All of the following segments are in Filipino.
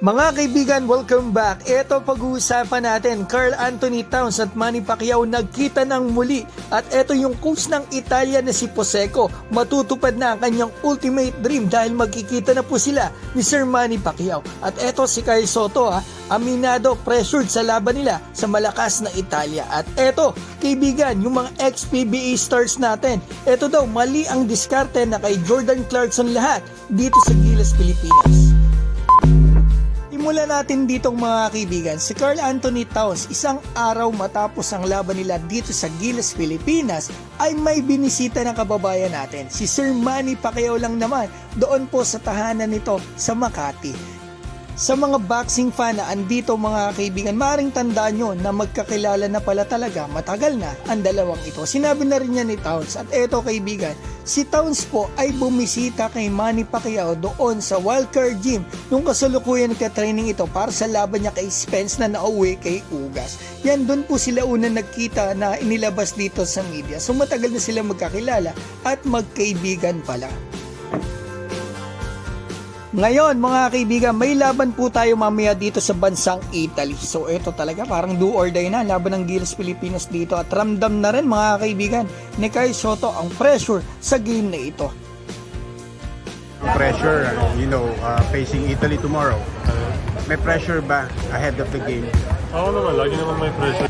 Mga kaibigan, welcome back. Ito pag-uusapan natin, Karl Anthony Towns at Manny Pacquiao nagkita ng muli. At ito yung coach ng Italia na si Poseco. Matutupad na ang kanyang ultimate dream dahil magkikita na po sila ni Sir Manny Pacquiao. At ito si Kyle Soto, aminado, pressured sa laban nila sa malakas na Italia. At ito, kaibigan, yung mga ex-PBA stars natin, ito daw mali ang diskarte na kay Jordan Clarkson lahat dito sa Gilas, Pilipinas. Simulan natin ditong mga kaibigan, si Karl Anthony Towns isang araw matapos ang laban nila dito sa Gilas, Pilipinas ay may binisita ng kababayan natin. Si Sir Manny Pacquiao lang naman doon po sa tahanan nito sa Makati. Sa mga boxing fan na andito mga kaibigan, maaaring tandaan nyo na magkakilala na pala talaga matagal na ang dalawang ito. Sinabi na rin niya ni Towns at eto kaibigan, si Towns po ay bumisita kay Manny Pacquiao doon sa Wildcard Gym nung kasalukuyan nagka-training ito para sa laban niya kay Spence na nauwi kay Ugas. Yan, doon po sila una nagkita na inilabas dito sa media. So matagal na sila magkakilala at magkaibigan pala. Ngayon mga kaibigan, may laban po tayo mamaya dito sa bansang Italy. So ito talaga parang do or die na laban ng Gilas Pilipinas dito at ramdam na rin mga kaibigan ni Kyle Soto ang pressure sa game na ito. Pressure, facing Italy tomorrow. May pressure ba ahead of the game? Oo naman, lagi naman may pressure.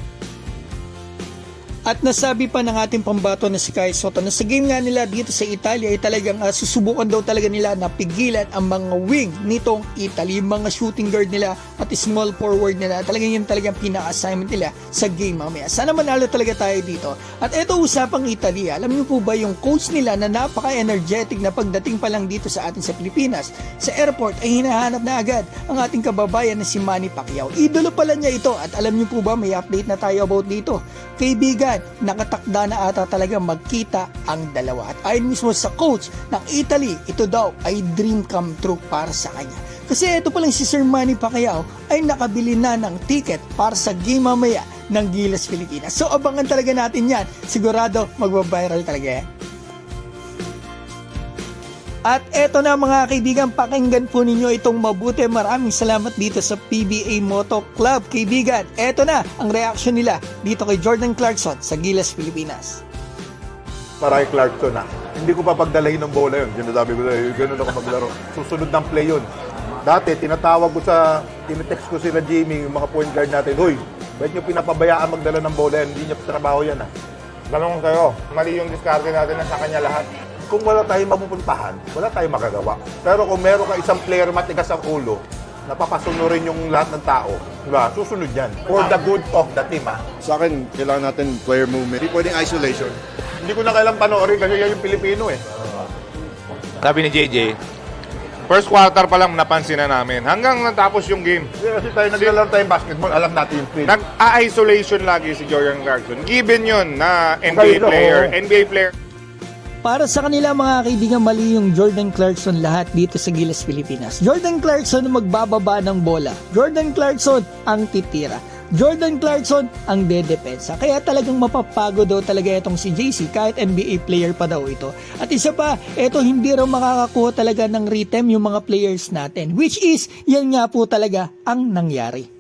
At nasabi pa ng ating pambato na si Kyle Soto na sa game nga nila dito sa Italia ay talagang susubukan daw talaga nila na pigilan ang mga wing nitong Italy, yung mga shooting guard nila at small forward nila. Talagang yun talagang pinaka-assignment nila sa game mamaya. Sana manalo talaga tayo dito. At eto usapang Italy, alam niyo po ba yung coach nila na napaka-energetic na pagdating pa lang dito sa atin sa Pilipinas, sa airport ay hinahanap na agad ang ating kababayan na si Manny Pacquiao. Idolo pala niya ito at alam niyo po ba may update na tayo about dito. Kaibigan, nakatakda na ata talaga magkita ang dalawa. At ayon mismo sa coach ng Italy, ito daw ay dream come true para sa kanya. Kasi ito palang si Sir Manny Pacquiao ay nakabili na ng ticket para sa game mamaya ng Gilas Pilipinas. So abangan talaga natin yan. Sigurado magbabiral talaga yan. At eto na mga kaibigan, pakinggan po ninyo itong mabuti. Maraming salamat dito sa PBA Moto Club. Kaibigan, eto na ang reaction nila dito kay Jordan Clarkson sa Gilas, Pilipinas. Para kay Clarkson hindi ko pa pagdalahin ng bola yun. Sinasabi ko na, ganun ako maglaro. Susunod ng play yun. Dati, tinatawag ko tinitext ko sila Jimmy, yung mga point guard natin, "Hoy, ba't nyo pinapabayaan magdala ng bola yan? Hindi niya trabaho yan Tanong kayo, mali yung diskarte natin na sa kanya lahat. Kung wala tayong mapupuntahan, wala tayong makagawa. Pero kung meron ka isang player matigas ang ulo, napapasunurin yung lahat ng tao, diba? Susunod yan. For the good of the team, Sa akin, kailangan natin player movement. Hindi pwedeng isolation. Hindi ko na kailang panoorin kasi yan yung Pilipino Sabi ni JJ, first quarter pa lang napansin na namin. Hanggang natapos yung game. Kasi tayo naglalaro tayong basketball, alam natin yung field. Nag-isolation lagi si Jordan Clarkson. Given yun na NBA player. Para sa kanila mga kaibigan, mali yung Jordan Clarkson lahat dito sa Gilas, Pilipinas. Jordan Clarkson ang magbababa ng bola. Jordan Clarkson ang titira. Jordan Clarkson ang dedepensa. Kaya talagang mapapago daw talaga itong si JC kahit NBA player pa daw ito. At isa pa, ito hindi raw makakakuha talaga ng rhythm yung mga players natin. Which is, yan nga po talaga ang nangyari.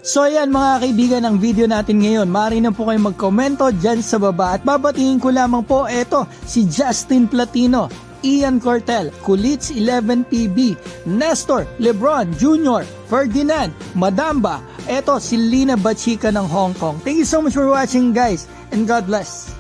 So ayan mga kaibigan, ang video natin ngayon. Maaari na po kayo magkomento dyan sa baba. At babatingin ko lamang po ito, si Justin Platino, Ian Cortel, Kulitz 11PB, Nestor, Lebron Jr., Ferdinand, Madamba, ito si Lina Bachika ng Hong Kong. Thank you so much for watching guys and God bless.